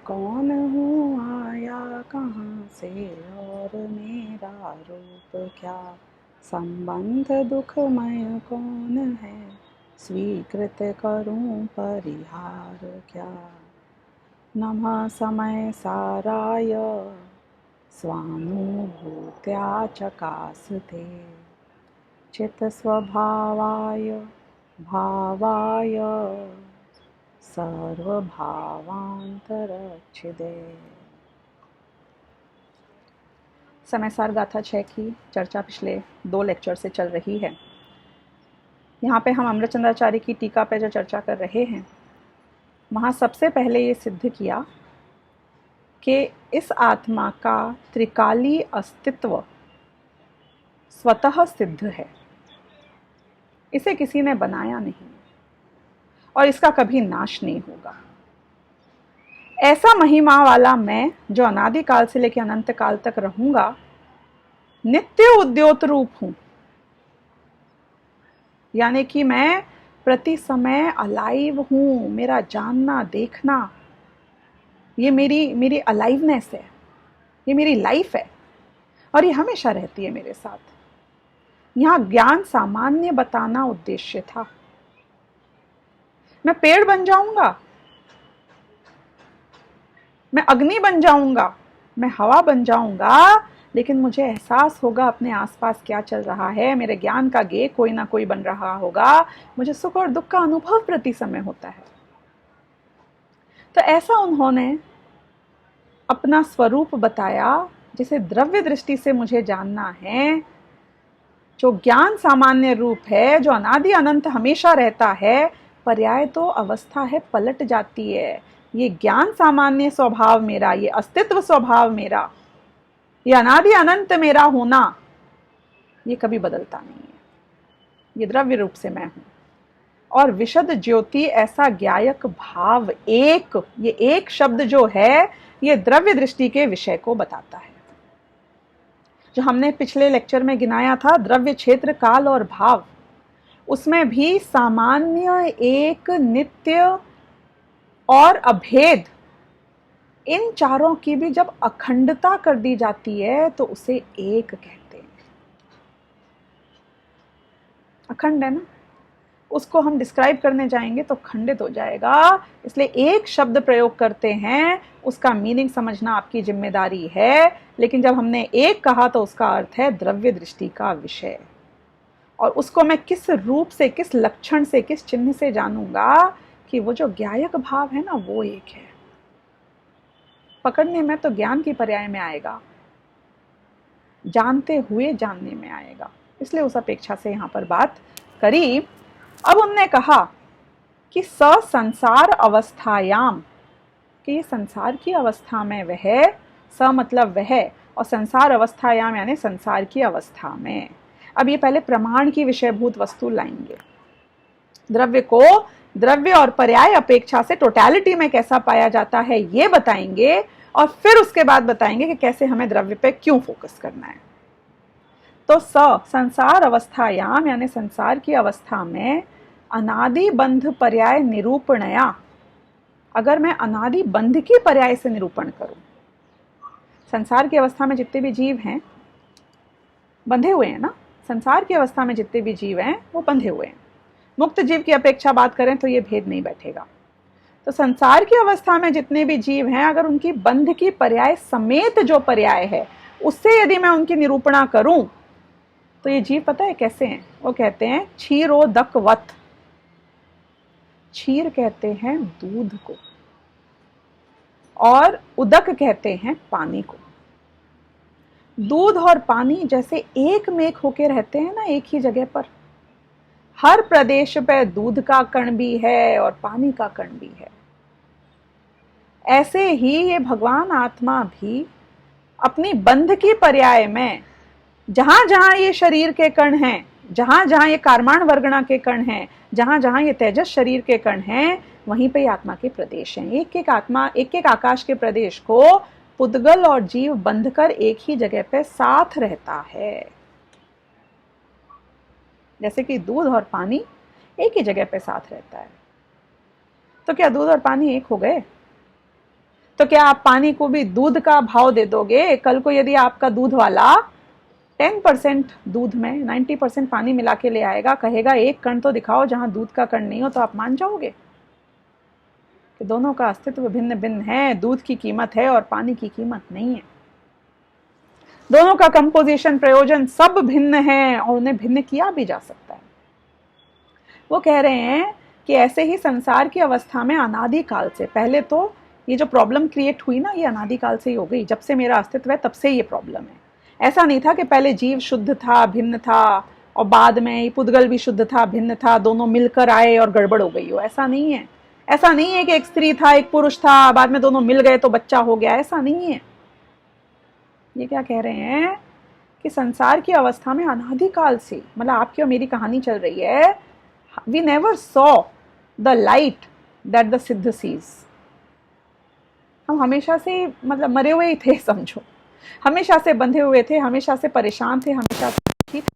कौन हूँ आया कहाँ से और मेरा रूप क्या। संबंध दुखमय कौन है स्वीकृत करूं परिहार क्या। नमः समय साराय स्वानुभूत्या चकास्ते चित स्वभावाय भावाय सर्वभावांतरच्छिदे। समयसार गाथा 6 की चर्चा पिछले 2 लेक्चर से चल रही है। यहाँ पे हम अमृतचंद्राचार्य की टीका पे जो चर्चा कर रहे हैं, वहाँ सबसे पहले ये सिद्ध किया कि इस आत्मा का त्रिकाली अस्तित्व स्वतः सिद्ध है, इसे किसी ने बनाया नहीं और इसका कभी नाश नहीं होगा। ऐसा महिमा वाला मैं जो अनादि काल से लेकर अनंत काल तक रहूंगा, नित्य उद्योत रूप हूं, यानी कि मैं प्रति समय अलाइव हूं। मेरा जानना देखना ये मेरी अलाइवनेस है, ये मेरी लाइफ है और ये हमेशा रहती है मेरे साथ। यहां ज्ञान सामान्य बताना उद्देश्य था। मैं पेड़ बन जाऊंगा, मैं अग्नि बन जाऊंगा, मैं हवा बन जाऊंगा, लेकिन मुझे एहसास होगा अपने आसपास क्या चल रहा है। मेरे ज्ञान का गेय कोई ना कोई बन रहा होगा। मुझे सुख और दुख का अनुभव प्रति समय होता है। तो ऐसा उन्होंने अपना स्वरूप बताया जिसे द्रव्य दृष्टि से मुझे जानना है, जो ज्ञान सामान्य रूप है, जो अनादि अनंत हमेशा रहता है। पर्याय तो अवस्था है, पलट जाती है। ये ज्ञान सामान्य स्वभाव मेरा, ये अस्तित्व स्वभाव मेरा, ये अनादि अनंत मेरा होना, ये कभी बदलता नहीं है। ये द्रव्य रूप से मैं हूं। और विशद ज्योति ऐसा ज्ञायक भाव, एक, ये एक शब्द जो है, ये द्रव्य दृष्टि के विषय को बताता है। जो हमने पिछले लेक्चर में गिनाया था, द्रव्य क्षेत्र काल और भाव, उसमें भी सामान्य, एक, नित्य और अभेद, इन चारों की भी जब अखंडता कर दी जाती है तो उसे एक कहते हैं। अखंड है ना, उसको हम डिस्क्राइब करने जाएंगे तो खंडित हो जाएगा। इसलिए एक शब्द प्रयोग करते हैं, उसका मीनिंग समझना आपकी जिम्मेदारी है। लेकिन जब हमने एक कहा तो उसका अर्थ है द्रव्य दृष्टि का विषय। और उसको मैं किस रूप से, किस लक्षण से, किस चिन्ह से जानूंगा कि वो जो ज्ञायक भाव है ना, वो एक है। पकड़ने में तो ज्ञान की पर्याय में आएगा, जानते हुए जानने में आएगा। इसलिए उस अपेक्षा से यहां पर बात करी। अब उनने कहा कि संसार अवस्थायाम, कि ये संसार की अवस्था में वह, स मतलब वह, और संसार अवस्थायाम यानी संसार की अवस्था में। अब ये पहले प्रमाण की विषयभूत वस्तु लाएंगे। द्रव्य को द्रव्य और पर्याय अपेक्षा से टोटैलिटी में कैसा पाया जाता है ये बताएंगे, और फिर उसके बाद बताएंगे कि कैसे हमें द्रव्य पे क्यों फोकस करना है। तो संसार अवस्थायाम यानी संसार की अवस्था में अनादि बंध पर्याय निरूपणया, अगर मैं अनादि बंध की पर्याय से निरूपण करूं, संसार की अवस्था में जितने भी जीव हैं बंधे हुए हैं ना, संसार की अवस्था में जितने भी जीव हैं वो बंधे हुए हैं। मुक्त जीव की अपेक्षा बात करें तो ये भेद नहीं बैठेगा। तो संसार की अवस्था में जितने भी जीव हैं, अगर उनकी बंध की पर्याय समेत जो पर्याय है उससे यदि मैं उनकी निरूपणा करूं, तो ये जीव पता है कैसे हैं? वो कहते हैं क्षीरोदकवत। क्षीर कहते हैं दूध को, और उदक कहते हैं पानी को। दूध और पानी जैसे एक मेक होके रहते हैं ना एक ही जगह पर, हर प्रदेश पे दूध का कण भी है और पानी का कण भी है। ऐसे ही ये भगवान आत्मा भी अपनी बंध की पर्याय में, जहां जहां ये शरीर के कण हैं, जहां जहां ये कार्माण वर्गणा के कण हैं, जहां जहां ये तेजस शरीर के कण हैं, वहीं पे आत्मा के प्रदेश हैं। एक एक आत्मा, एक एक आकाश के प्रदेश को पुद्गल और जीव बंध कर एक ही जगह पे साथ रहता है। जैसे कि दूध और पानी एक ही जगह पे साथ रहता है। तो क्या दूध और पानी एक हो गए? तो क्या आप पानी को भी दूध का भाव दे दोगे? कल को यदि आपका दूध वाला 10% दूध में 90% पानी मिला के ले आएगा, कहेगा एक कण तो दिखाओ जहां दूध का कण नहीं हो, तो आप मान जाओगे कि दोनों का अस्तित्व भिन्न भिन्न है, दूध की कीमत है और पानी की कीमत नहीं है। दोनों का कंपोजिशन, प्रयोजन सब भिन्न है और उन्हें भिन्न किया भी जा सकता है। वो कह रहे हैं कि ऐसे ही संसार की अवस्था में अनादि काल से, पहले तो ये जो प्रॉब्लम क्रिएट हुई ना, ये अनादि काल से ही हो गई। जब से मेरा अस्तित्व है तब से ये प्रॉब्लम है। ऐसा नहीं था कि पहले जीव शुद्ध था, भिन्न था, और बाद में ये पुद्गल भी शुद्ध था, भिन्न था, दोनों मिलकर आए और गड़बड़ हो गई हो। ऐसा नहीं है। ऐसा नहीं है कि एक स्त्री था, एक पुरुष था, बाद में दोनों मिल गए तो बच्चा हो गया। ऐसा नहीं है। ये क्या कह रहे हैं कि संसार की अवस्था में अनादि काल से, मतलब आपकी और मेरी कहानी चल रही है, we never saw the light that the siddha sees. हम हमेशा से मतलब मरे हुए ही थे, समझो, हमेशा से बंधे हुए थे, हमेशा से परेशान थे, हमेशा से दुखी थे,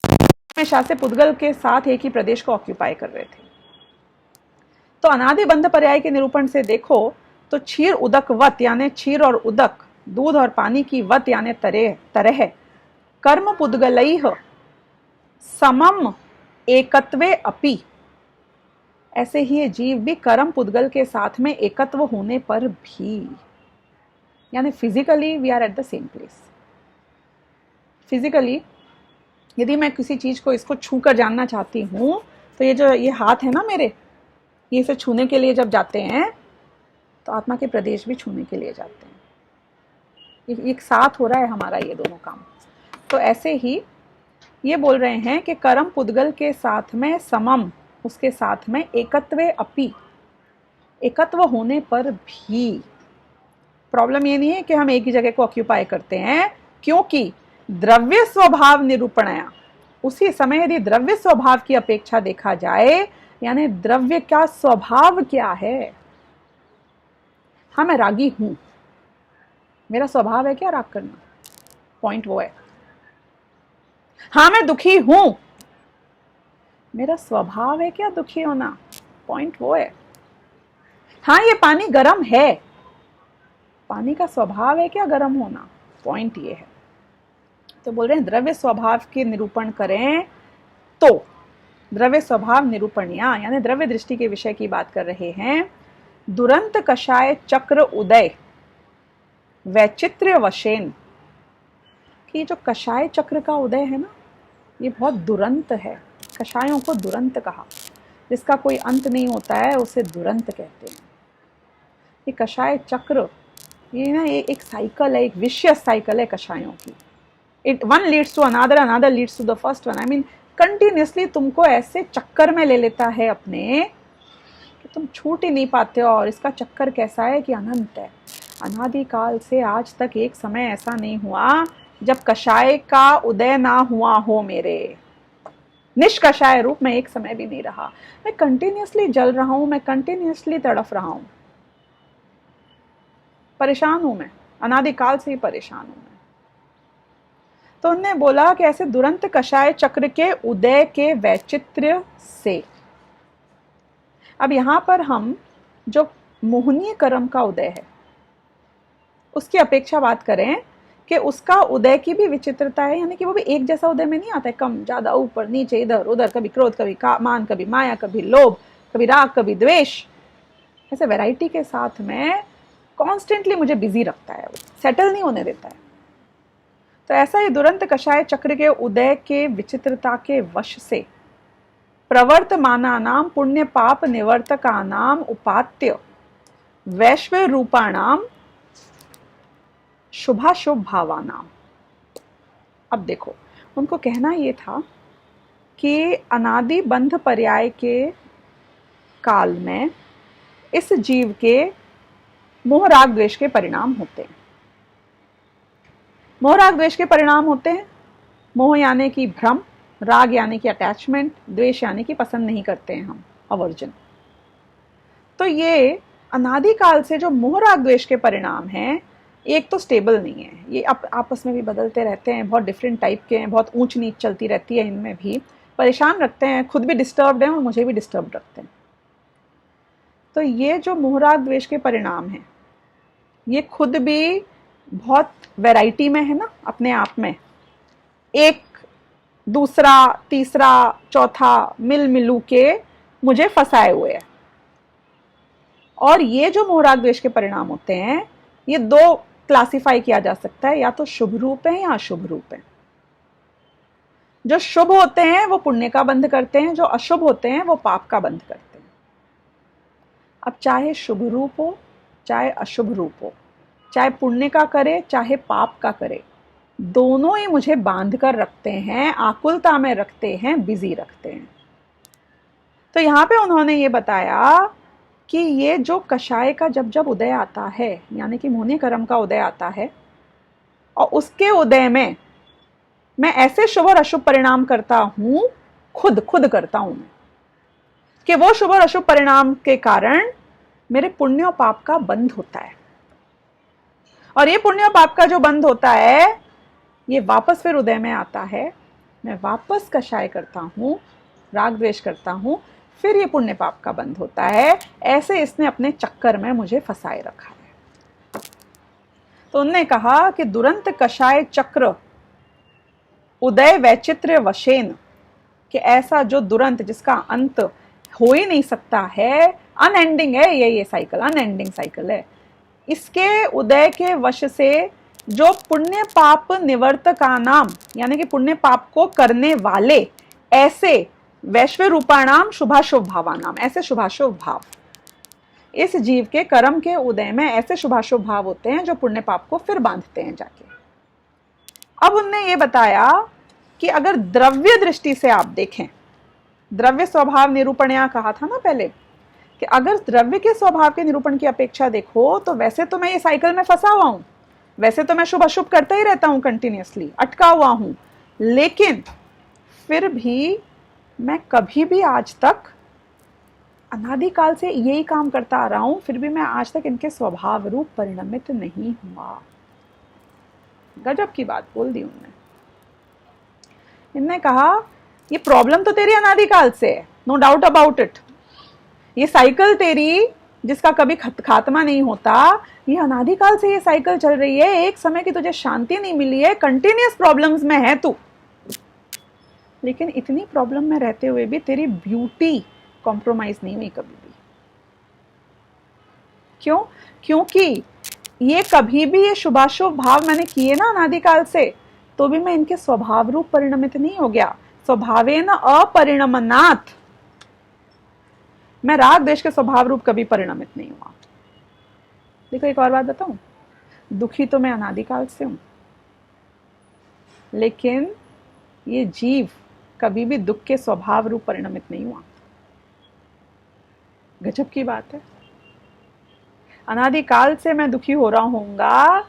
हमेशा से पुद्गल के साथ एक ही प्रदेश को ऑक्यूपाई कर रहे थे। तो अनादि बंध पर्याय के निरूपण से देखो तो क्षीर उदक वत, यानी क्षीर और उदक, दूध और पानी की वत यानी तरह कर्म पुद्गलैः समम एकत्वे अपि, ऐसे ही ये जीव भी कर्म पुद्गल के साथ में एकत्व होने पर भी, यानी physically we are at the same place. Physically यदि मैं किसी चीज को इसको छू कर जानना चाहती हूं, तो ये हाथ है ना मेरे, ये इसे छूने के लिए जब जाते हैं तो आत्मा के प्रदेश भी छूने के लिए जाते हैं। एक साथ हो रहा है हमारा ये दोनों काम। तो ऐसे ही ये बोल रहे हैं कि कर्म पुद्गल के साथ में समम, उसके साथ में एकत्वे अपि, एकत्व होने पर भी। प्रॉब्लम ये नहीं है कि हम एक ही जगह को ऑक्यूपाई करते हैं, क्योंकि द्रव्य स्वभाव निरूपणया, उसी समय यदि द्रव्य स्वभाव की अपेक्षा देखा जाए, यानी द्रव्य का स्वभाव क्या है। हाँ, मैं रागी हूं, मेरा स्वभाव है क्या राग करना? पॉइंट वो है। हाँ, मैं दुखी हूं, मेरा स्वभाव है क्या दुखी होना? पॉइंट वो है। हाँ, ये पानी गर्म है, पानी का स्वभाव है क्या गर्म होना? पॉइंट ये है। तो बोल रहे हैं द्रव्य स्वभाव के निरूपण करें तो द्रव्य स्वभाव निरूपणिया, यानी द्रव्य दृष्टि के विषय की बात कर रहे हैं। दुरंत कषाय चक्र उदय वैचित्र्य वशेन, कि जो कषाय चक्र का उदय है ना, ये बहुत दुरंत है। कषायों को दुरंत कहा, जिसका कोई अंत नहीं होता है उसे दुरंत कहते हैं। ये कषाय चक्र, ये ना एक साइकिल है, एक विशियस साइकिल है कषायों की। It one leads to another, another leads to the first one. I mean continuously तुमको ऐसे चक्कर में ले लेता है अपने कि तुम छूट ही नहीं पाते हो। और इसका चक्कर कैसा है कि अनंत है। अनादि काल से आज तक एक समय ऐसा नहीं हुआ जब कषाय का उदय ना हुआ हो। मेरे निष्कषाय रूप में एक समय भी नहीं रहा। मैं कंटिन्यूसली जल रहा हूं, मैं कंटिन्यूसली तड़फ रहा हूं, परेशान हूं, मैं अनादिकाल से ही परेशान हूं मैं। तो उन्होंने बोला कि ऐसे दुरंत कषाय चक्र के उदय के वैचित्र्य से। अब यहां पर हम जो मोहनीय कर्म का उदय है उसकी अपेक्षा बात करें कि उसका उदय की भी विचित्रता है, यानी कि वो भी एक जैसा उदय में नहीं आता है, कम ज्यादा, ऊपर नीचे, इधर उधर, कभी क्रोध, कभी मान, कभी माया, कभी लोभ, कभी राग, कभी द्वेष। ऐसे वैरायटी के साथ में कॉन्स्टेंटली मुझे बिजी रखता है, वो सेटल नहीं होने देता है। तो ऐसा ही दुरंत कषाय चक्र के उदय के विचित्रता के वश से प्रवर्तमानानाम पुण्य पाप निवर्तकानाम उपात्य वैश्व रूपाणाम शुभाशुभ भावानाम। अब देखो, उनको कहना यह था कि अनादि बंध पर्याय के काल में इस जीव के मोह राग द्वेष के परिणाम होते हैं। मोह राग द्वेष के परिणाम होते हैं। मोह यानी कि भ्रम, राग यानी कि अटैचमेंट, द्वेष यानी कि पसंद नहीं करते हैं हम, अवर्जन। तो ये अनादि काल से जो मोह राग द्वेष के परिणाम हैं, एक तो स्टेबल नहीं है, ये आपस में भी बदलते रहते हैं, बहुत डिफरेंट टाइप के हैं, बहुत ऊंच नीच चलती रहती है, इनमें भी परेशान रखते हैं, खुद भी डिस्टर्ब्ड हैं और मुझे भी डिस्टर्ब रखते हैं। तो ये जो मोह राग द्वेष के परिणाम हैं, ये खुद भी बहुत वैरायटी में है ना अपने आप में, एक दूसरा तीसरा चौथा मिल मिलू के मुझे फंसाए हुए है। और ये जो मोह राग द्वेष के परिणाम होते हैं, ये दो क्लासिफाई किया जा सकता है, या तो शुभ रूप है या अशुभ रूप है। जो शुभ होते हैं वो पुण्य का बंध करते हैं, जो अशुभ होते हैं वो पाप का बंध करते हैं। अब चाहे शुभ रूप हो चाहे अशुभ रूप हो, चाहे पुण्य का करे चाहे पाप का करे, दोनों ही मुझे बांध कर रखते हैं, आकुलता में रखते हैं, बिजी रखते हैं। तो यहां पे उन्होंने ये बताया कि ये जो कषाय का जब जब उदय आता है, यानी कि मोहनी कर्म का उदय आता है, और उसके उदय में मैं ऐसे शुभ और अशुभ परिणाम करता हूं, खुद खुद करता हूं मैं, कि वो शुभ और अशुभ परिणाम के कारण मेरे पुण्य और पाप का बंध होता है। और ये पुण्य और पाप का जो बंध होता है, ये वापस फिर उदय में आता है, मैं वापस कषाय करता हूं, राग द्वेष करता हूं, फिर ये पुण्य पाप का बंध होता है। ऐसे इसने अपने चक्कर में मुझे फंसाए रखा है। तो उन्होंने कहा कि दुरंत कषाय चक्र उदय वैचित्र्य वशेन, कि ऐसा जो दुरंत जिसका अंत हो ही नहीं सकता है, अनएंडिंग है ये साइकिल, अनएंडिंग साइकिल है, इसके उदय के वश से जो पुण्य पाप निवर्तका नाम, यानी कि पुण्य पाप को करने वाले ऐसे वैश्व रूपाणाम शुभाशुभ भावानाम, ऐसे शुभाशुभ भाव इस जीव के कर्म के उदय में ऐसे शुभाशुभ भाव होते हैं जो पुण्य पाप को फिर बांधते हैं जाके। अब उनने ये बताया कि अगर द्रव्य दृष्टि से आप देखें, द्रव्य स्वभाव निरूपण यहां कहा था ना पहले, कि अगर द्रव्य के स्वभाव के निरूपण की अपेक्षा देखो तो वैसे तो मैं ये साइकिल में फंसा हुआ हूं, वैसे तो मैं शुभ अशुभ करता ही रहता हूं, कंटिन्यूअसली अटका हुआ हूं, लेकिन फिर भी मैं कभी भी आज तक अनादिकाल से यही काम करता आ रहा हूं, फिर भी मैं आज तक इनके स्वभाव रूप परिणमित नहीं हुआ। गजब की बात बोल दी उन्होंने। इनने कहा ये प्रॉब्लम तो तेरी अनादिकाल से है, नो डाउट अबाउट इट। ये साइकिल तेरी जिसका कभी खात्मा नहीं होता, ये अनादिकाल से ये साइकिल चल रही है, एक समय की तुझे शांति नहीं मिली है, कंटिन्यूअस प्रॉब्लम्स में है तू। लेकिन इतनी प्रॉब्लम में रहते हुए भी तेरी ब्यूटी कॉम्प्रोमाइज नहीं हुई कभी भी। क्यों? क्योंकि ये कभी भी ये शुभाशुभ भाव मैंने किए ना अनादिकाल से, तो भी मैं इनके स्वभाव रूप परिणमित नहीं हो गया। स्वभावेन अपरिणमनात्, मैं राग द्वेष के स्वभाव रूप कभी परिणमित नहीं हुआ। देखो एक और बात बताऊं, दुखी तो मैं अनादिकाल से हूं, लेकिन ये जीव कभी भी दुख के स्वभाव रूप परिणमित नहीं हुआ। गजब की बात है। अनादिकाल से मैं दुखी हो रहा होऊंगा,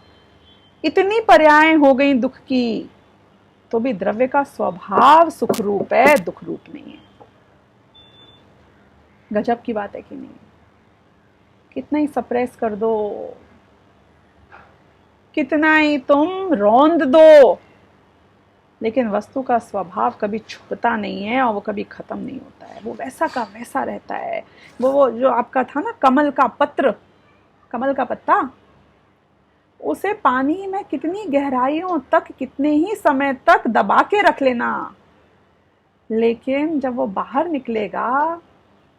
इतनी पर्याय हो गई दुख की, तो भी द्रव्य का स्वभाव सुख रूप है, दुख रूप नहीं है। गजब की बात है कि नहीं? कितना ही सप्रेस कर दो, कितना ही तुम रौंद दो, लेकिन वस्तु का स्वभाव कभी छुपता नहीं है और वो कभी खत्म नहीं होता है, वो वैसा का वैसा रहता है। वो जो आपका था ना कमल का पत्र, कमल का पत्ता, उसे पानी में कितनी गहराइयों तक कितने ही समय तक दबा के रख लेना, लेकिन जब वो बाहर निकलेगा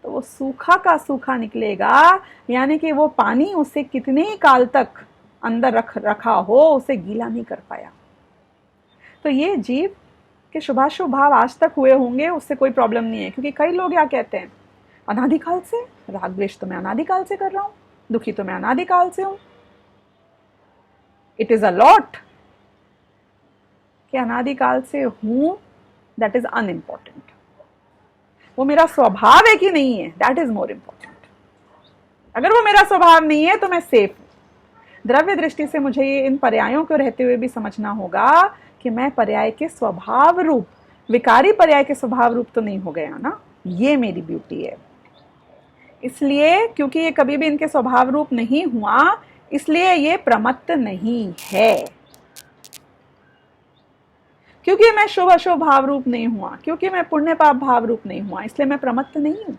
तो वो सूखा का सूखा निकलेगा, यानी कि वो पानी उसे कितने ही काल तक अंदर रखा हो उसे गीला नहीं कर पाया। तो ये जीव के शुभाशुभ भाव आज तक हुए होंगे, उससे कोई प्रॉब्लम नहीं है। क्योंकि कई लोग क्या कहते हैं, अनादिकाल से राग द्वेष तो मैं अनादिकाल से कर रहा हूं, दुखी तो मैं अनादिकाल से हूं। इट इज अ लॉट कि अनादिकाल से हूं, दैट इज अनइम्पॉर्टेंट। वो मेरा स्वभाव है कि नहीं है, दैट इज मोर इंपॉर्टेंट। अगर वो मेरा स्वभाव नहीं है तो मैं सेफ हूं। द्रव्य दृष्टि से मुझे ये इन पर्यायों को रहते हुए भी समझना होगा कि मैं पर्याय के स्वभाव रूप, विकारी पर्याय के स्वभाव रूप तो नहीं हो गया ना, ये मेरी ब्यूटी है। इसलिए क्योंकि ये कभी भी इनके स्वभाव रूप नहीं हुआ, इसलिए ये प्रमत्त नहीं है। क्योंकि मैं शुभ अशुभ भाव रूप नहीं हुआ, क्योंकि मैं पुण्य पाप भाव रूप नहीं हुआ, इसलिए मैं प्रमत्त नहीं हूं।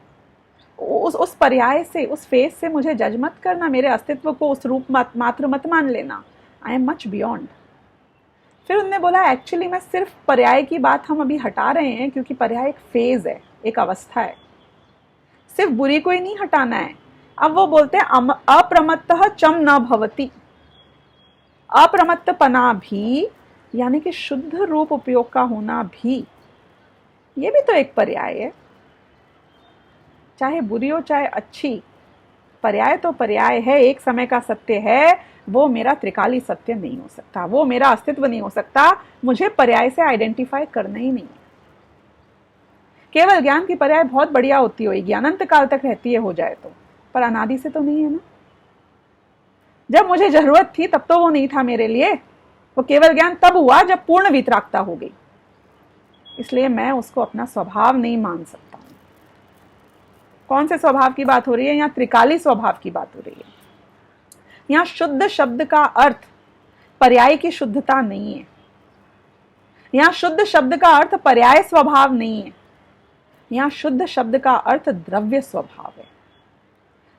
उस पर्याय से, उस फेस से मुझे जज मत करना, मेरे अस्तित्व को उस रूप मात्र मत मान लेना। I am much beyond. फिर उन्होंने बोला एक्चुअली मैं सिर्फ पर्याय की बात हम अभी हटा रहे हैं क्योंकि पर्याय एक फेज है, एक अवस्था है, सिर्फ बुरी को ही नहीं हटाना है। अब वो बोलते हैं अप्रमत्तः चम न भवति। अप्रमत्तपना भी यानी कि शुद्ध रूप उपयोग का होना भी, ये भी तो एक पर्याय है। चाहे बुरी हो चाहे अच्छी, पर्याय तो पर्याय है, एक समय का सत्य है। वो मेरा त्रिकाली सत्य नहीं हो सकता, वो मेरा अस्तित्व नहीं हो सकता। मुझे पर्याय से आइडेंटिफाई करना ही नहीं है। केवल ज्ञान की पर्याय बहुत बढ़िया होती होगी, अनंत काल तक रहती है हो जाए तो, पर अनादि से तो नहीं है ना। जब मुझे जरूरत थी तब तो वो नहीं था मेरे लिए। वो केवल ज्ञान तब हुआ जब पूर्ण वितरागता हो गई, इसलिए मैं उसको अपना स्वभाव नहीं मान सकता। कौन से स्वभाव की बात हो रही है? यहाँ त्रिकाली स्वभाव की बात हो रही है। यहाँ शुद्ध शब्द का अर्थ पर्याय की शुद्धता नहीं है। यहाँ शुद्ध शब्द का अर्थ पर्याय स्वभाव नहीं है। यहाँ शुद्ध शब्द का अर्थ द्रव्य स्वभाव है।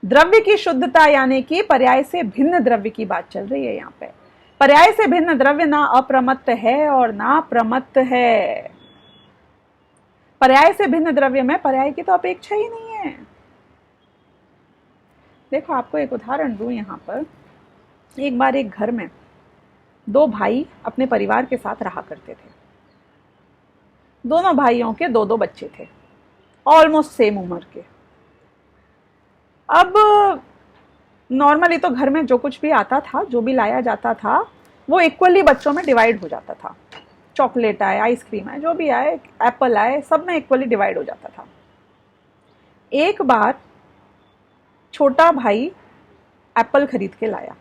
द्रव्य की शुद्धता यानी कि पर्याय से भिन्न द्रव्य की बात चल रही है यहाँ पे। पर्याय से भिन्न द्रव्य ना अप्रमत्त है और ना प्रमत्त है। पर्याय से भिन्न द्रव्य में पर्याय की तो अपेक्षा ही नहीं है। देखो आपको एक उदाहरण दूं यहाँ पर। एक बार एक घर में दो भाई अपने परिवार के साथ रहा करते थे। दोनों भाइयों के दो दो बच्चे थे, ऑलमोस्ट सेम उम्र के। अब नॉर्मली तो घर में जो कुछ भी आता था, जो भी लाया जाता था, वो इक्वली बच्चों में डिवाइड हो जाता था। चॉकलेट आए, आइसक्रीम आए, जो भी आए, एप्पल आए, सब में इक्वली डिवाइड हो जाता था। एक बार छोटा भाई एप्पल खरीद के लाया,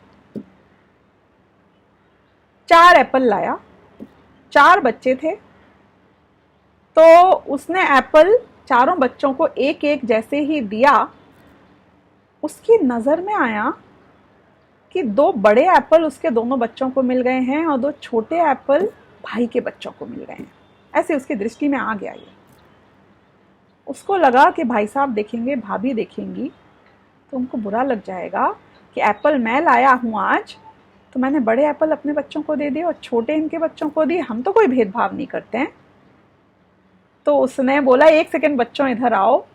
4 एप्पल लाया। 4 बच्चे थे तो उसने एप्पल चारों बच्चों को एक एक जैसे ही दिया। उसकी नजर में आया कि 2 बड़े एप्पल उसके दोनों बच्चों को मिल गए हैं और 2 छोटे एप्पल भाई के बच्चों को मिल गए हैं। ऐसे उसकी दृष्टि में आ गया ये। उसको लगा कि भाई साहब देखेंगे, भाभी देखेंगी तो उनको बुरा लग जाएगा कि एप्पल मैं लाया हूं आज, तो मैंने बड़े एप्पल अपने बच्चों को दे दिए और छोटे इनके बच्चों को दिए। हम तो कोई भेदभाव नहीं करते हैं। तो उसने बोला 1 सेकंड बच्चों इधर आओ,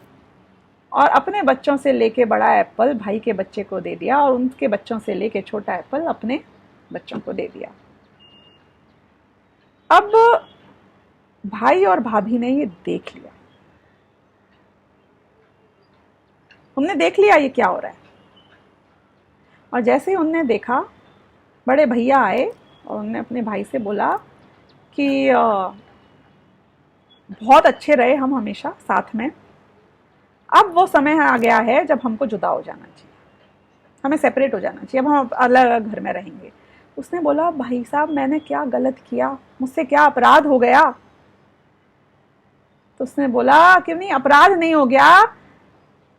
और अपने बच्चों से लेके बड़ा एप्पल भाई के बच्चे को दे दिया और उनके बच्चों से लेके छोटा एप्पल अपने बच्चों को दे दिया। अब भाई और भाभी ने ये देख लिया। उनने देख लिया ये क्या हो रहा है। और जैसे ही उनने देखा, बड़े भैया आए और उनने अपने भाई से बोला कि बहुत अच्छे रहे हम हमेशा साथ में, अब वो समय आ गया है जब हमको जुदा हो जाना चाहिए, हमें सेपरेट हो जाना चाहिए, अब हम अलग अलग घर में रहेंगे। उसने बोला भाई साहब मैंने क्या गलत किया, मुझसे क्या अपराध हो गया? तो उसने बोला कि नहीं, अपराध नहीं हो गया,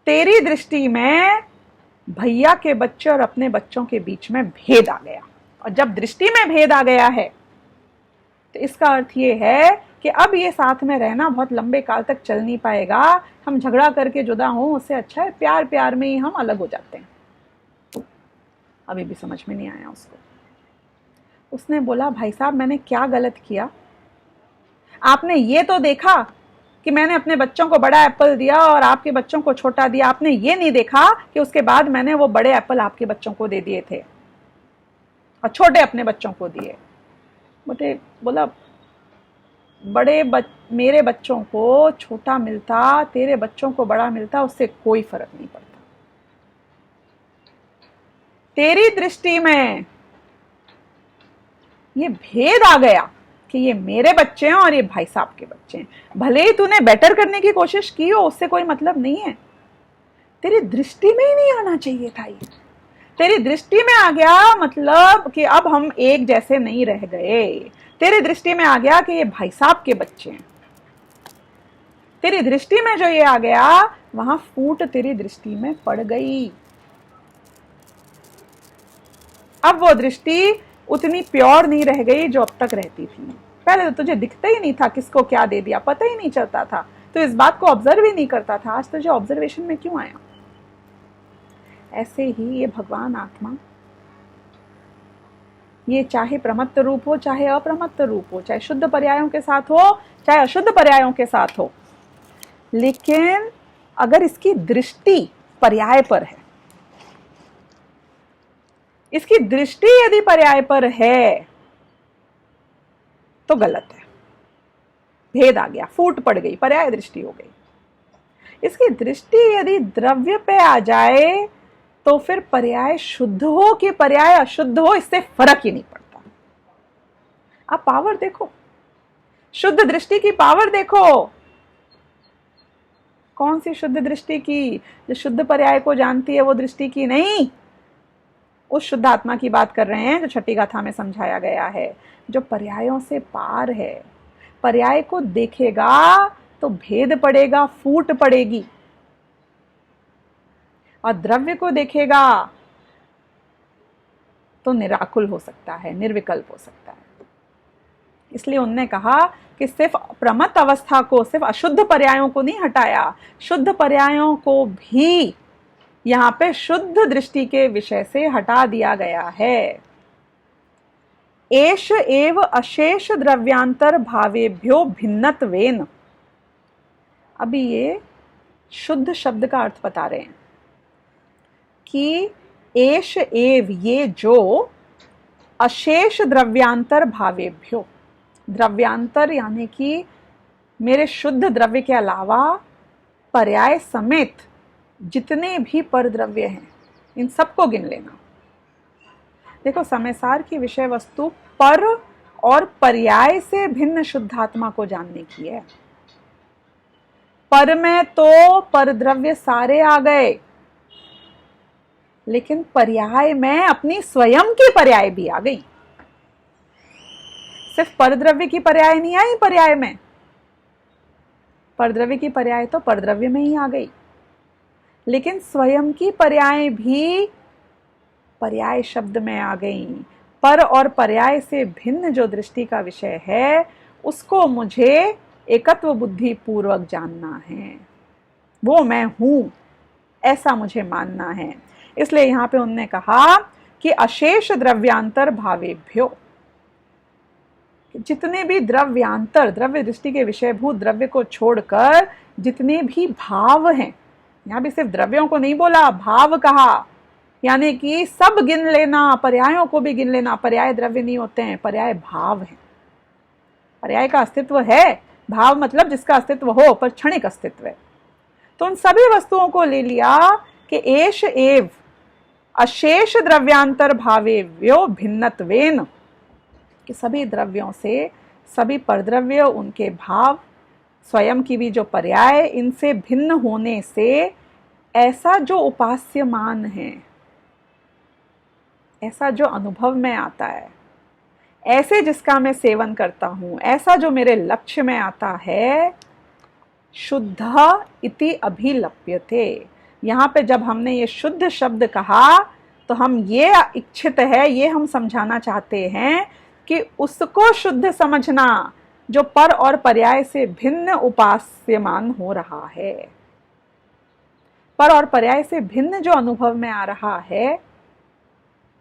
तेरी दृष्टि में भैया के बच्चे और अपने बच्चों के बीच में भेद आ गया। और जब दृष्टि में भेद आ गया है तो इसका अर्थ ये है कि अब ये साथ में रहना बहुत लंबे काल तक चल नहीं पाएगा। हम झगड़ा करके जुदा हों उससे अच्छा है प्यार प्यार में ही हम अलग हो जाते हैं। अभी भी समझ में नहीं आया उसको। उसने बोला भाई साहब मैंने क्या गलत किया? आपने ये तो देखा कि मैंने अपने बच्चों को बड़ा एप्पल दिया और आपके बच्चों को छोटा दिया। आपने ये नहीं देखा कि उसके बाद मैंने वो बड़े एप्पल आपके बच्चों को दे दिए थे और छोटे अपने बच्चों को दिए। बोला मेरे बच्चों को छोटा मिलता, तेरे बच्चों को बड़ा मिलता, उससे कोई फर्क नहीं पड़ता। तेरी दृष्टि में ये भेद आ गया कि ये मेरे बच्चे हैं और ये भाई साहब के बच्चे हैं। भले ही तूने बेटर करने की कोशिश की हो, उससे कोई मतलब नहीं है। तेरी दृष्टि में ही नहीं आना चाहिए था ये। तेरी दृष्टि में आ गया मतलब कि अब हम एक जैसे नहीं रह गए। तेरी दृष्टि में आ गया कि ये भाई साहब के बच्चे हैं। तेरी दृष्टि में जो ये आ गया, वहां फूट तेरी दृष्टि में पड़ गई। अब वो दृष्टि उतनी प्योर नहीं रह गई जो अब तक रहती थी। पहले तो तुझे दिखता ही नहीं था किसको क्या दे दिया, पता ही नहीं चलता था। तो इस बात को ऑब्जर्व ही नहीं करता था, आज तुझे ऑब्जर्वेशन में क्यों आया? ऐसे ही ये भगवान आत्मा, ये चाहे प्रमत्त रूप हो चाहे अप्रमत्त रूप हो, चाहे शुद्ध पर्यायों के साथ हो चाहे अशुद्ध पर्यायों के साथ हो, लेकिन अगर इसकी दृष्टि पर्याय पर है, इसकी दृष्टि यदि पर्याय पर है तो गलत है, भेद आ गया, फूट पड़ गई, पर्याय दृष्टि हो गई। इसकी दृष्टि यदि द्रव्य पे आ जाए तो फिर पर्याय शुद्ध हो कि पर्याय अशुद्ध हो, इससे फर्क ही नहीं पड़ता। आप पावर देखो, शुद्ध दृष्टि की पावर देखो। कौन सी शुद्ध दृष्टि की? जो शुद्ध पर्याय को जानती है वो दृष्टि की नहीं, उस शुद्ध आत्मा की बात कर रहे हैं जो छठी गाथा में समझाया गया है, जो पर्यायों से पार है। पर्याय को देखेगा तो भेद पड़ेगा, फूट पड़ेगी, और द्रव्य को देखेगा तो निराकुल हो सकता है, निर्विकल्प हो सकता है। इसलिए उन्होंने कहा कि सिर्फ प्रमत्त अवस्था को, सिर्फ अशुद्ध पर्यायों को नहीं हटाया, शुद्ध पर्यायों को भी यहां पे शुद्ध दृष्टि के विषय से हटा दिया गया है। एष एव अशेष द्रव्यांतर भावेभ्यो भिन्नत्वेन। अभी ये शुद्ध शब्द का अर्थ बता रहे हैं कि एष एव, ये जो, अशेष द्रव्यांतर भावेभ्यो, द्रव्यांतर यानी कि मेरे शुद्ध द्रव्य के अलावा पर्याय समेत जितने भी पर द्रव्य हैं, इन सबको गिन लेना। देखो, समयसार की विषय वस्तु पर और पर्याय से भिन्न शुद्धात्मा को जानने की है। पर में तो पर द्रव्य सारे आ गए, लेकिन पर्याय में अपनी स्वयं की पर्याय भी आ गई। सिर्फ परद्रव्य की पर्याय नहीं आई पर्याय में, परद्रव्य की पर्याय तो परद्रव्य में ही आ गई, लेकिन स्वयं की पर्याय भी पर्याय शब्द में आ गई। पर और पर्याय से भिन्न जो दृष्टि का विषय है, उसको मुझे एकत्व बुद्धि पूर्वक जानना है, वो मैं हूं, ऐसा मुझे मानना है। इसलिए यहां पे उन्होंने कहा कि अशेष द्रव्यांतर भावेभ्यो, जितने भी द्रव्यांतर, द्रव्य दृष्टि के विषयभूत द्रव्य को छोड़कर जितने भी भाव हैं, यहां भी सिर्फ द्रव्यों को नहीं बोला, भाव कहा, यानी कि सब गिन लेना, पर्यायों को भी गिन लेना। पर्याय द्रव्य नहीं होते हैं, पर्याय भाव है। पर्याय का अस्तित्व है, भाव मतलब जिसका अस्तित्व हो पर क्षणिक अस्तित्व है। तो उन सभी वस्तुओं को ले लिया कि एष एव अशेष द्रव्यांतर भावेभ्यो भिन्नत्वेन, कि सभी द्रव्यों से, सभी परद्रव्य, उनके भाव, स्वयं की भी जो पर्याय, इनसे भिन्न होने से ऐसा जो उपास्यमान है, ऐसा जो अनुभव में आता है, ऐसे जिसका मैं सेवन करता हूं, ऐसा जो मेरे लक्ष्य में आता है, शुद्ध इति अभिलप्यते। यहां पे जब हमने ये शुद्ध शब्द कहा तो हम ये इच्छित है, ये हम समझाना चाहते हैं कि उसको शुद्ध समझना जो पर और पर्याय से भिन्न उपास्यमान हो रहा है। पर और पर्याय से भिन्न जो अनुभव में आ रहा है,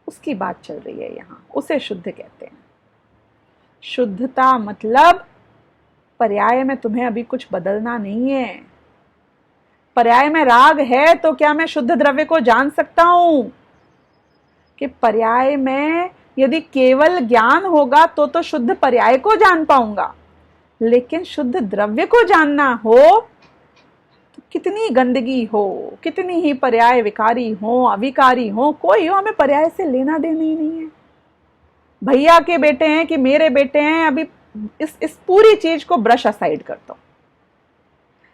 उसकी बात चल रही है यहां, उसे शुद्ध कहते हैं। शुद्धता मतलब पर्याय में तुम्हें अभी कुछ बदलना नहीं है। पर्याय में राग है तो क्या मैं शुद्ध द्रव्य को जान सकता हूं? कि पर्याय में यदि केवल ज्ञान होगा तो शुद्ध पर्याय को जान पाऊंगा, लेकिन शुद्ध द्रव्य को जानना हो तो कितनी गंदगी हो, कितनी ही पर्याय विकारी हो, अविकारी हो, कोई हो, हमें पर्याय से लेना देना ही नहीं है। भैया के बेटे हैं कि मेरे बेटे हैं, अभी इस पूरी चीज को ब्रश असाइड करता हूं।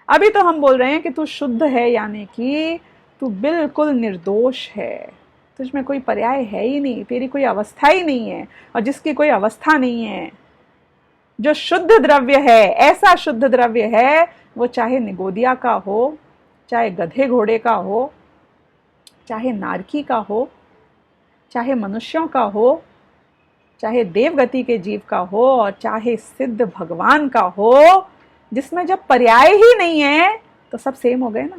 अभी तो हम बोल रहे हैं कि तू शुद्ध है, यानी कि तू बिल्कुल निर्दोष है, तुझमें कोई पर्याय है ही नहीं, तेरी कोई अवस्था ही नहीं है। और जिसकी कोई अवस्था नहीं है, जो शुद्ध द्रव्य है, ऐसा शुद्ध द्रव्य है, वो चाहे निगोदिया का हो, चाहे गधे घोड़े का हो, चाहे नारकी का हो, चाहे मनुष्यों का हो, चाहे देवगति के जीव का हो, और चाहे सिद्ध भगवान का हो, जिसमें जब पर्याय ही नहीं है तो सब सेम हो गए ना,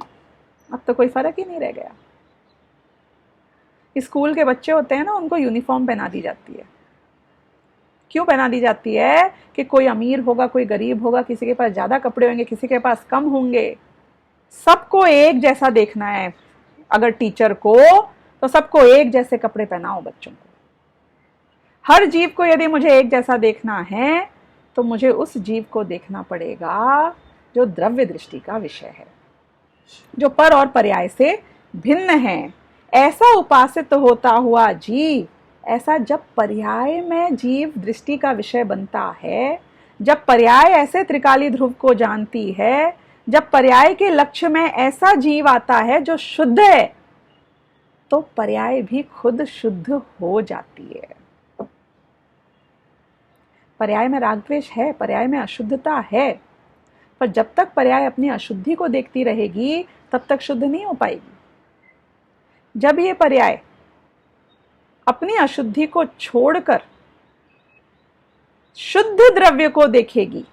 अब तो कोई फर्क ही नहीं रह गया। स्कूल के बच्चे होते हैं ना, उनको यूनिफॉर्म पहना दी जाती है। क्यों पहना दी जाती है? कि कोई अमीर होगा, कोई गरीब होगा, किसी के पास ज्यादा कपड़े होंगे, किसी के पास कम होंगे, सबको एक जैसा देखना है। अगर टीचर को, तो सबको एक जैसे कपड़े पहनाओ बच्चों को। हर जीव को यदि मुझे एक जैसा देखना है तो मुझे उस जीव को देखना पड़ेगा जो द्रव्य दृष्टि का विषय है, जो पर और पर्याय से भिन्न है। ऐसा उपासित होता हुआ जीव, ऐसा जब पर्याय में जीव दृष्टि का विषय बनता है, जब पर्याय ऐसे त्रिकाली ध्रुव को जानती है, जब पर्याय के लक्ष्य में ऐसा जीव आता है जो शुद्ध है, तो पर्याय भी खुद शुद्ध हो जाती है। पर्याय में राग द्वेष है, पर्याय में अशुद्धता है, पर जब तक पर्याय अपनी अशुद्धि को देखती रहेगी तब तक शुद्ध नहीं हो पाएगी। जब ये पर्याय अपनी अशुद्धि को छोड़कर शुद्ध द्रव्य को देखेगी,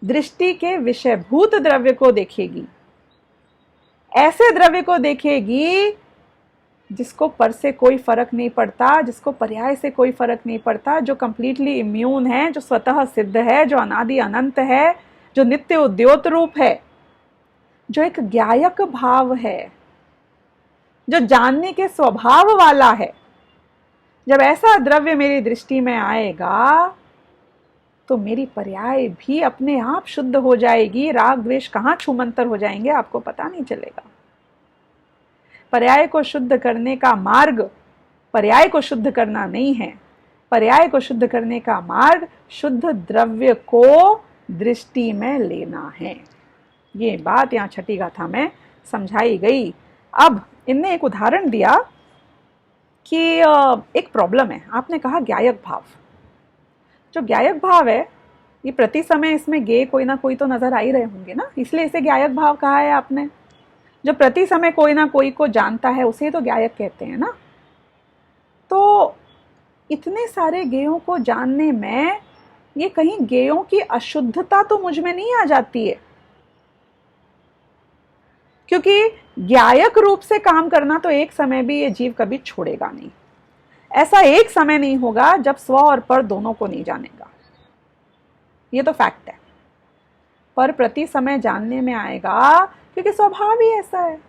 दृष्टि के विषयभूत द्रव्य को देखेगी, ऐसे द्रव्य को देखेगी जिसको पर से कोई फर्क नहीं पड़ता, जिसको पर्याय से कोई फर्क नहीं पड़ता, जो कंप्लीटली इम्यून है, जो स्वतः सिद्ध है, जो अनादि अनंत है, जो नित्य उद्योत रूप है, जो एक ज्ञायक भाव है, जो जानने के स्वभाव वाला है। जब ऐसा द्रव्य मेरी दृष्टि में आएगा तो मेरी पर्याय भी अपने आप शुद्ध हो जाएगी। राग द्वेष कहाँ छूमंतर हो जाएंगे आपको पता नहीं चलेगा। पर्याय को शुद्ध करने का मार्ग पर्याय को शुद्ध करना नहीं है, पर्याय को शुद्ध करने का मार्ग शुद्ध द्रव्य को दृष्टि में लेना है। ये बात यहाँ छठी गाथा में समझाई गई। अब इनने एक उदाहरण दिया कि एक प्रॉब्लम है। आपने कहा ज्ञायक भाव। जो ज्ञायक भाव है, ये प्रति समय इसमें गे कोई ना कोई तो नजर आ ही रहे होंगे ना, इसलिए इसे ज्ञायक भाव कहा है आपने। जो प्रति समय कोई ना कोई को जानता है उसे तो ज्ञायक कहते हैं ना। तो इतने सारे गेयों को जानने में ये कहीं गेयों की अशुद्धता तो मुझ में नहीं आ जाती है? क्योंकि ज्ञायक रूप से काम करना तो एक समय भी ये जीव कभी छोड़ेगा नहीं। ऐसा एक समय नहीं होगा जब स्व और पर दोनों को नहीं जानेगा, ये तो फैक्ट है। पर प्रति समय जानने में आएगा क्योंकि स्वभाव ही ऐसा है।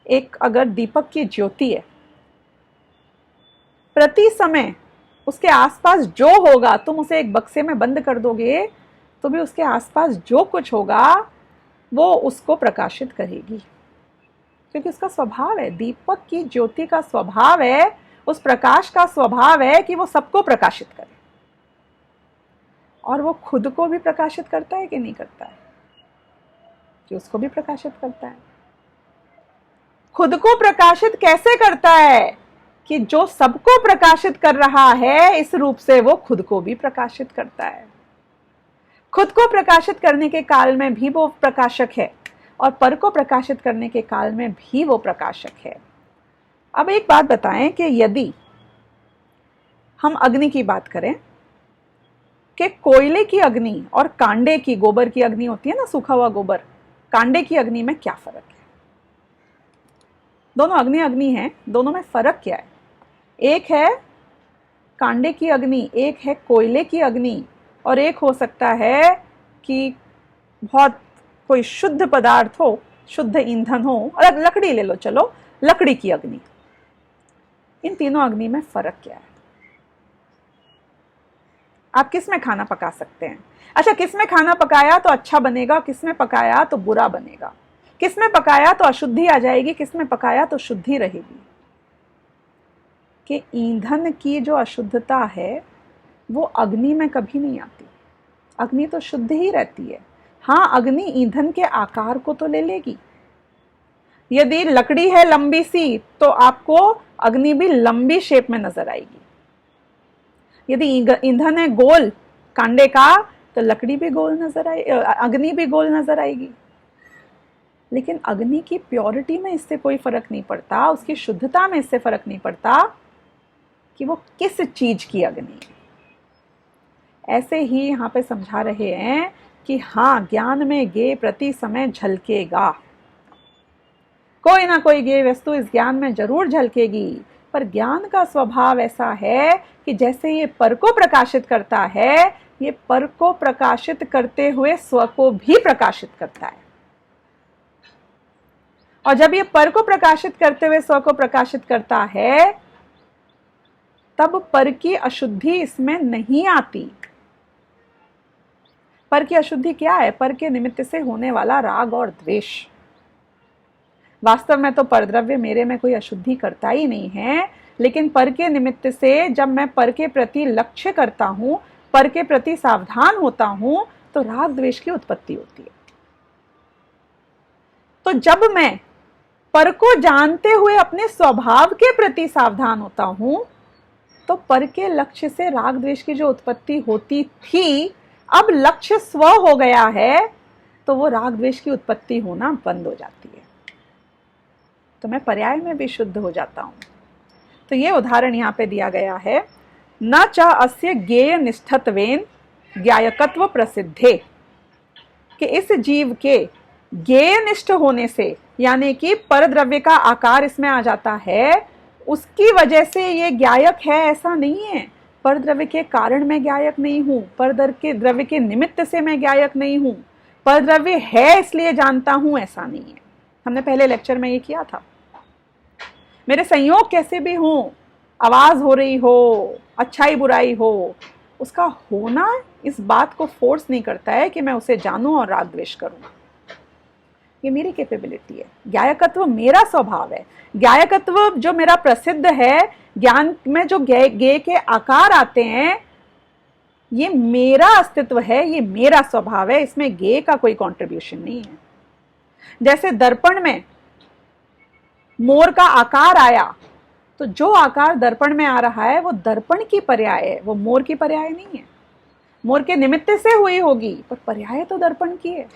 एक अगर दीपक की ज्योति है, प्रति समय उसके आसपास जो होगा, तुम उसे एक बक्से में बंद कर दोगे तो भी उसके आसपास जो कुछ होगा वो उसको प्रकाशित करेगी, क्योंकि उसका स्वभाव है। दीपक की ज्योति का स्वभाव है, उस प्रकाश का स्वभाव है कि वो सबको प्रकाशित करे। और वो खुद को भी प्रकाशित करता है कि नहीं करता है? कि उसको भी प्रकाशित करता है। खुद को प्रकाशित कैसे करता है? कि जो सबको प्रकाशित कर रहा है इस रूप से वो खुद को भी प्रकाशित करता है। खुद को प्रकाशित करने के काल में भी वो प्रकाशक है और पर को प्रकाशित करने के काल में भी वो प्रकाशक है। अब एक बात बताएं कि यदि हम अग्नि की बात करें कि कोयले की अग्नि और कांडे की, गोबर की अग्नि होती है ना, सूखा हुआ गोबर, कांडे की अग्नि में क्या फर्क है? दोनों अग्नि अग्नि है, दोनों में फर्क क्या है? एक है कांडे की अग्नि, एक है कोयले की अग्नि, और एक हो सकता है कि बहुत कोई शुद्ध पदार्थ हो, शुद्ध ईंधन हो, और लकड़ी ले लो, चलो लकड़ी की अग्नि। इन तीनों अग्नि में फर्क क्या है? आप किस में खाना पका सकते हैं? अच्छा, किस में खाना पकाया तो अच्छा बनेगा, किस में पकाया तो बुरा बनेगा, किस में पकाया तो अशुद्धि आ जाएगी, किस में पकाया तो शुद्धि रहेगी? कि ईंधन की जो अशुद्धता है वो अग्नि में कभी नहीं आती। अग्नि तो शुद्ध ही रहती है। हाँ, अग्नि ईंधन के आकार को तो ले लेगी। यदि लकड़ी है लंबी सी तो आपको अग्नि भी लंबी शेप में नजर आएगी। यदि ईंधन है गोल कांडे का तो लकड़ी भी गोल नजर आए, अग्नि भी गोल नजर आएगी। लेकिन अग्नि की प्योरिटी में इससे कोई फर्क नहीं पड़ता, उसकी शुद्धता में इससे फर्क नहीं पड़ता कि वो किस चीज की अग्नि है। ऐसे ही यहाँ पे समझा रहे हैं कि हाँ, ज्ञान में गे प्रति समय झलकेगा, कोई ना कोई गे वस्तु इस ज्ञान में जरूर झलकेगी। पर ज्ञान का स्वभाव ऐसा है कि जैसे ये पर को प्रकाशित करता है, ये पर को प्रकाशित करते हुए स्व को भी प्रकाशित करता है। और जब ये पर को प्रकाशित करते हुए स्व को प्रकाशित करता है, तब पर की अशुद्धि इसमें नहीं आती। पर की अशुद्धि क्या है? पर के निमित्त से होने वाला राग और द्वेष। वास्तव में तो परद्रव्य मेरे में कोई अशुद्धि करता ही नहीं है, लेकिन पर के निमित्त से जब मैं पर के प्रति लक्ष्य करता हूं, पर के प्रति सावधान होता हूं, तो राग द्वेष की उत्पत्ति होती है। तो जब मैं पर को जानते हुए अपने स्वभाव के प्रति सावधान होता हूं, तो पर के लक्ष्य से राग द्वेष की जो उत्पत्ति होती थी, अब लक्ष्य स्व हो गया है, तो वो राग द्वेष की उत्पत्ति होना बंद हो जाती है। तो मैं पर्याय में भी शुद्ध हो जाता हूं। तो ये उदाहरण यहां पे दिया गया है, न च अस्य ज्ञेय निष्ठत्वेन ज्ञायकत्व प्रसिद्धे, कि इस जीव के ज्ञेय निष्ठ होने से, यानी कि परद्रव्य का आकार इसमें आ जाता है, उसकी वजह से ये ज्ञायक है ऐसा नहीं है। परद्रव्य के कारण मैं ज्ञायक नहीं हूं, परद्रव्य के निमित्त से मैं ज्ञायक नहीं हूं, परद्रव्य है इसलिए जानता हूं ऐसा नहीं है। हमने पहले लेक्चर में ये किया था। मेरे संयोग कैसे भी हों, आवाज हो रही हो, अच्छाई बुराई हो, उसका होना इस बात को फोर्स नहीं करता है कि मैं उसे जानूं और राग द्वेष करूं। ये मेरी कैपेबिलिटी है, ज्ञायकत्व मेरा स्वभाव है। ज्ञायकत्व जो मेरा प्रसिद्ध है, ज्ञान में जो ज्ञेय के आकार आते हैं, ये मेरा अस्तित्व है, ये मेरा स्वभाव है, इसमें ज्ञेय का कोई कंट्रीब्यूशन नहीं है। जैसे दर्पण में मोर का आकार आया, तो जो आकार दर्पण में आ रहा है वो दर्पण की पर्याय है, वो मोर की पर्याय नहीं है। मोर के निमित्त से हुई होगी, पर पर्याय तो दर्पण की है।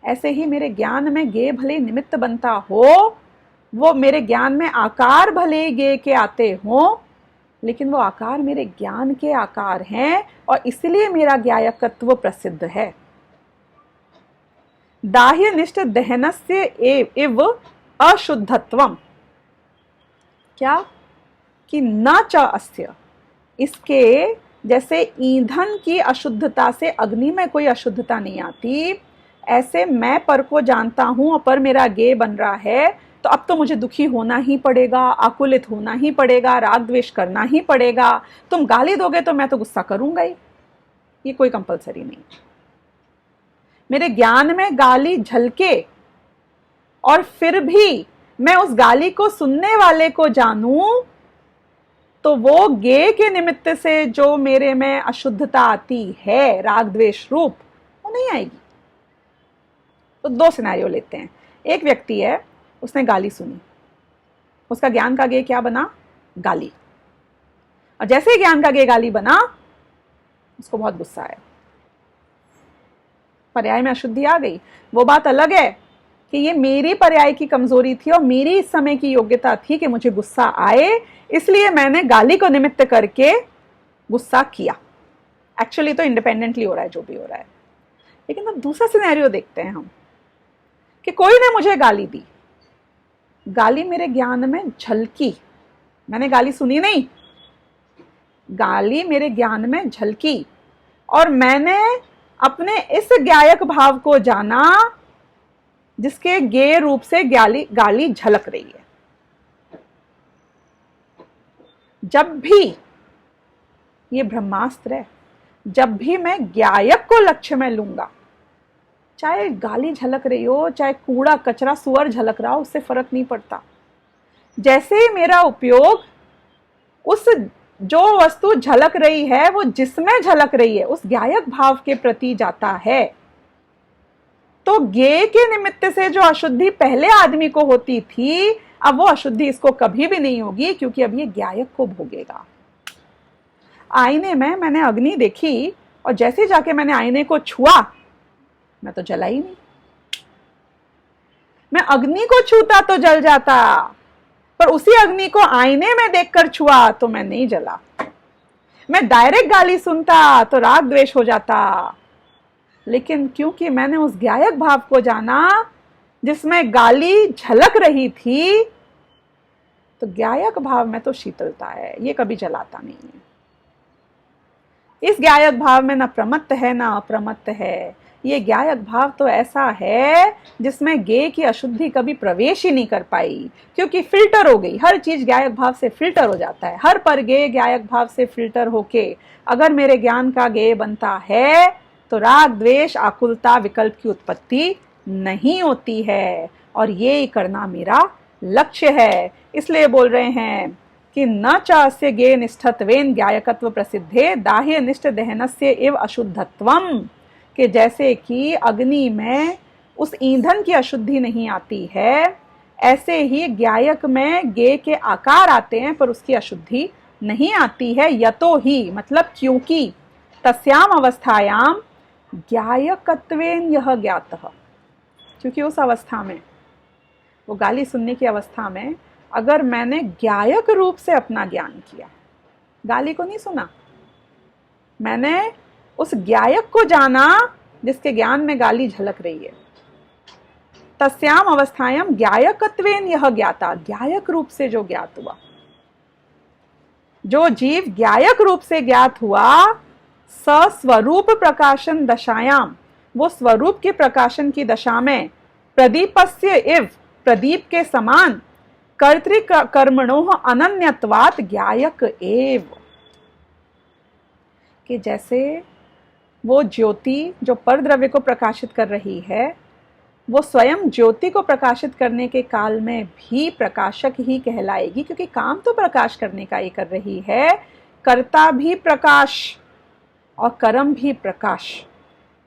ऐसे ही मेरे ज्ञान में ज्ञेय भले निमित्त बनता हो, वो मेरे ज्ञान में आकार भले ज्ञेय के आते हो, लेकिन वो आकार मेरे ज्ञान के आकार हैं और इसलिए मेरा ज्ञायकत्व प्रसिद्ध है। दाह्य निष्ठ दहनस्य एव अशुद्धत्वम, क्या कि न च अस्य, इसके जैसे ईंधन की अशुद्धता से अग्नि में कोई अशुद्धता नहीं आती, ऐसे मैं पर को जानता हूं और पर मेरा ज्ञेय बन रहा है, तो अब तो मुझे दुखी होना ही पड़ेगा, आकुलित होना ही पड़ेगा, राग द्वेष करना ही पड़ेगा। तुम गाली दोगे तो मैं तो गुस्सा करूंगा ही, ये कोई कंपलसरी नहीं। मेरे ज्ञान में गाली झलके और फिर भी मैं उस गाली को सुनने वाले को जानूं, तो वो ज्ञेय के निमित्त से जो मेरे में अशुद्धता आती है राग द्वेष रूप, वो नहीं आएगी। तो दो सिनेरियो लेते हैं। एक व्यक्ति है, उसने गाली सुनी, उसका ज्ञान का ज्ञेय क्या बना? गाली। और जैसे ही ज्ञान का ज्ञेय गाली बना, उसको बहुत गुस्सा आया, पर्याय में अशुद्धि आ गई। वो बात अलग है कि ये मेरी पर्याय की कमजोरी थी और मेरी इस समय की योग्यता थी कि मुझे गुस्सा आए, इसलिए मैंने गाली को निमित्त करके गुस्सा किया। एक्चुअली तो इंडिपेंडेंटली हो रहा है जो भी हो रहा है। लेकिन अब दूसरा सिनेरियो देखते हैं हम, कि कोई ने मुझे गाली दी, गाली मेरे ज्ञान में झलकी, मैंने गाली सुनी नहीं, गाली मेरे ज्ञान में झलकी और मैंने अपने इस ज्ञायक भाव को जाना जिसके ज्ञेय रूप से गाली झलक रही है। जब भी ये ब्रह्मास्त्र है, जब भी मैं ज्ञायक को लक्ष्य में लूंगा, चाहे गाली झलक रही हो, चाहे कूड़ा कचरा सुअर झलक रहा हो, उससे फर्क नहीं पड़ता। जैसे ही मेरा उपयोग उस जो वस्तु झलक रही है, वो जिसमें झलक रही है, उस ज्ञायक भाव के प्रति जाता है, तो ज्ञेय के निमित्त से जो अशुद्धि पहले आदमी को होती थी, अब वो अशुद्धि इसको कभी भी नहीं होगी, क्योंकि अब ये ज्ञायक को भोगेगा। आईने में मैंने अग्नि देखी और जैसे जाके मैंने आईने को छुआ, मैं तो जला ही नहीं। मैं अग्नि को छूता तो जल जाता, पर उसी अग्नि को आईने में देखकर छुआ तो मैं नहीं जला। मैं डायरेक्ट गाली सुनता तो राग द्वेष हो जाता, लेकिन क्योंकि मैंने उस गायक भाव को जाना जिसमें गाली झलक रही थी, तो गायक भाव में तो शीतलता है, ये कभी जलाता नहीं है। इस गायक भाव में ना प्रमत्त है ना अप्रमत्त है। ये गायक भाव तो ऐसा है जिसमें गे की अशुद्धि कभी प्रवेश ही नहीं कर पाई, क्योंकि फिल्टर हो गई। हर चीज गायक भाव से फिल्टर हो जाता है। हर पर गे गायक भाव से फिल्टर होके अगर मेरे ज्ञान का गे बनता है तो राग द्वेष आकुलता विकल्प की उत्पत्ति नहीं होती है। और ये करना मेरा लक्ष्य है। इसलिए बोल रहे हैं कि न चास्य गे निष्ठत्वेन गायकत्व प्रसिद्धे दाह्य निष्ठ दहनस्य एव अशुद्धत्वम, कि जैसे कि अग्नि में उस ईंधन की अशुद्धि नहीं आती है, ऐसे ही गायक में गे के आकार आते हैं पर उसकी अशुद्धि नहीं आती है। यतो ही मतलब क्योंकि तस्याम अवस्थायाम गायकत्वेन यह ज्ञातः, क्योंकि उस अवस्था में, वो गाली सुनने की अवस्था में, अगर मैंने गायक रूप से अपना ज्ञान किया, गाली को नहीं सुना, मैंने उस गायक को जाना जिसके ज्ञान में गाली झलक रही है। तस्याम अवस्थायाम गायकत्वेन यह ज्ञाता, गायक रूप से जो ज्ञात हुआ, जो जीव गायक रूप से ज्ञात हुआ, स्वरूप प्रकाशन दशायाम, वो स्वरूप के प्रकाशन की दशा में प्रदीपस्य इव, प्रदीप के समान, कर्तृकर्मणोः अनन्यत्वात् गायक एव, कि जैसे वो ज्योति जो परद्रव्य को प्रकाशित कर रही है, वो स्वयं ज्योति को प्रकाशित करने के काल में भी प्रकाशक ही कहलाएगी, क्योंकि काम तो प्रकाश करने का ही कर रही है। कर्ता भी प्रकाश और कर्म भी प्रकाश,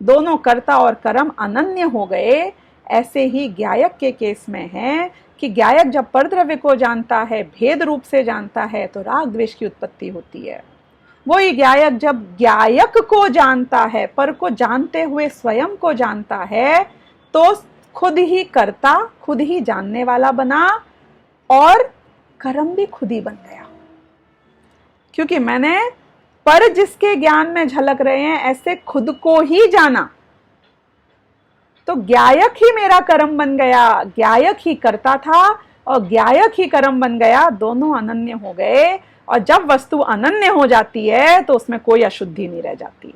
दोनों कर्ता और कर्म अनन्य हो गए। ऐसे ही गायक के केस में है कि गायक जब परद्रव्य को जानता है, भेद रूप से जानता है, तो राग द्वेष की उत्पत्ति होती है। वही गायक जब गायक को जानता है, पर को जानते हुए स्वयं को जानता है, तो खुद ही कर्ता, खुद ही जानने वाला बना और कर्म भी खुद ही बन गया। क्योंकि मैंने पर जिसके ज्ञान में झलक रहे हैं ऐसे खुद को ही जाना, तो गायक ही मेरा कर्म बन गया। गायक ही करता था और गायक ही कर्म बन गया, दोनों अनन्य हो गए। और जब वस्तु अनन्य हो जाती है तो उसमें कोई अशुद्धि नहीं रह जाती।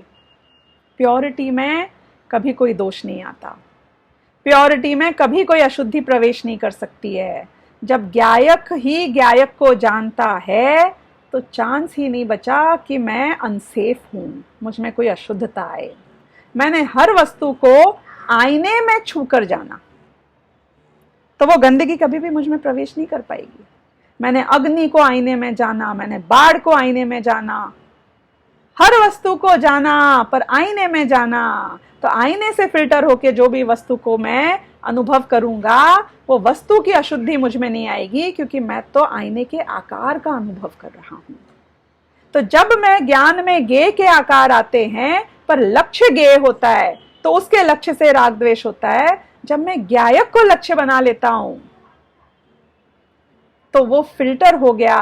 प्योरिटी में कभी कोई दोष नहीं आता, प्योरिटी में कभी कोई अशुद्धि प्रवेश नहीं कर सकती है। जब गायक ही गायक को जानता है तो चांस ही नहीं बचा कि मैं अनसेफ हूं, मुझ में कोई अशुद्धता आए। मैंने हर वस्तु को आईने में छूकर जाना तो वो गंदगी कभी भी मुझ में प्रवेश नहीं कर पाएगी। मैंने अग्नि को आईने में जाना, मैंने बाढ़ को आईने में जाना, हर वस्तु को जाना पर आईने में जाना, तो आईने से फिल्टर होके जो भी वस्तु को मैं अनुभव करूंगा वो वस्तु की अशुद्धि मुझ में नहीं आएगी, क्योंकि मैं तो आईने के आकार का अनुभव कर रहा हूं। तो जब मैं ज्ञान में गे के आकार आते हैं पर लक्ष्य गे होता है, तो उसके लक्ष्य से राग द्वेष होता है। जब मैं गायक को लक्ष्य बना लेता हूं तो वो फिल्टर हो गया,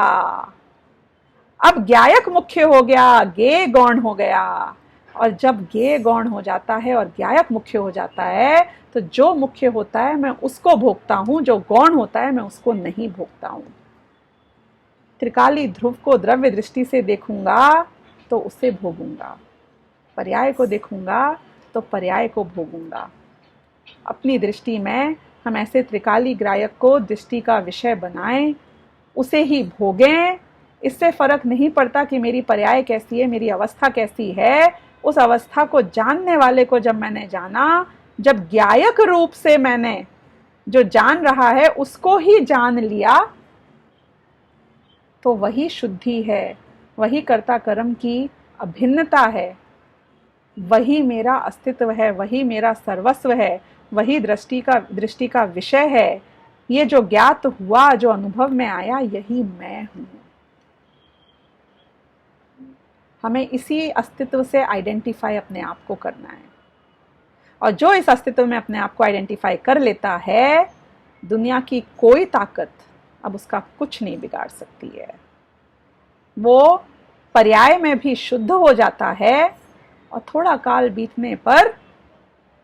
अब गायक मुख्य हो गया, गे गौण हो गया। और जब गे गौण हो जाता है और गायक मुख्य हो जाता है तो जो मुख्य होता है मैं उसको भोगता हूं, जो गौण होता है मैं उसको नहीं भोगता हूं। त्रिकाली ध्रुव को द्रव्य दृष्टि से देखूंगा तो उसे भोगूंगा, पर्याय को देखूंगा तो पर्याय को भोगूंगा। अपनी दृष्टि में हम ऐसे त्रिकाली ग्रायक को दृष्टि का विषय बनाएं, उसे ही भोगें। इससे फर्क नहीं पड़ता कि मेरी पर्याय कैसी है, मेरी अवस्था कैसी है। उस अवस्था को जानने वाले को जब मैंने जाना, जब गायक रूप से मैंने जो जान रहा है उसको ही जान लिया, तो वही शुद्धि है, वही कर्ता कर्म की अभिन्नता है, वही मेरा अस्तित्व है, वही मेरा सर्वस्व है, वही दृष्टि का विषय है। ये जो ज्ञात हुआ, जो अनुभव में आया, यही मैं हूं। हमें इसी अस्तित्व से आइडेंटिफाई अपने आप को करना है। और जो इस अस्तित्व में अपने आप को आइडेंटिफाई कर लेता है, दुनिया की कोई ताकत अब उसका कुछ नहीं बिगाड़ सकती है। वो पर्याय में भी शुद्ध हो जाता है और थोड़ा काल बीतने पर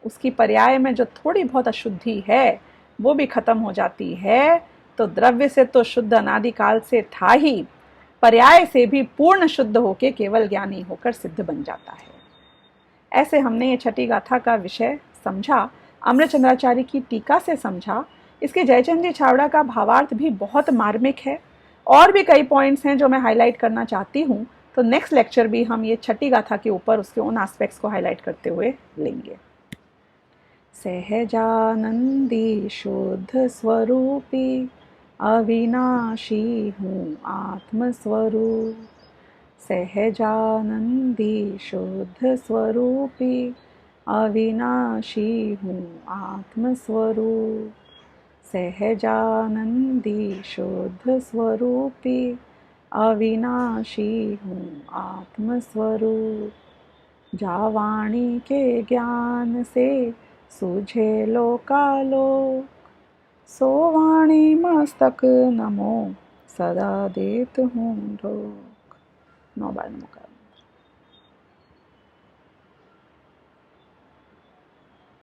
उसकी पर्याय में जो थोड़ी बहुत अशुद्धि है वो भी खत्म हो जाती है, तो द्रव्य से तो शुद्ध अनादिकाल से था ही, पर्याय से भी पूर्ण शुद्ध होके केवल ज्ञानी होकर सिद्ध बन जाता है। ऐसे हमने ये छठी गाथा का विषय समझा, अमृतचंद्राचार्य की टीका से समझा। इसके जयचंद जी छावड़ा का भावार्थ भी बहुत मार्मिक है। और भी कई पॉइंट्स हैं जो मैं हाईलाइट करना चाहती हूँ, तो नेक्स्ट लेक्चर भी हम ये छठी गाथा के ऊपर उसके उन एस्पेक्ट्स को हाईलाइट करते हुए लेंगे। सहजानंदी शुद्ध स्वरूपी अविनाशी हूँ आत्मस्वरूप। सहजानंदी शुद्ध स्वरूपी अविनाशी हूँ आत्मस्वरूप। सहजानंदी शुद्ध स्वरूपी अविनाशी हूँ आत्मस्वरूप। जावाणी के ज्ञान से सूझे लोकालोक, सोवाणी मस्तक नमो सदा देत हूँ रोक। 9 बार नमो।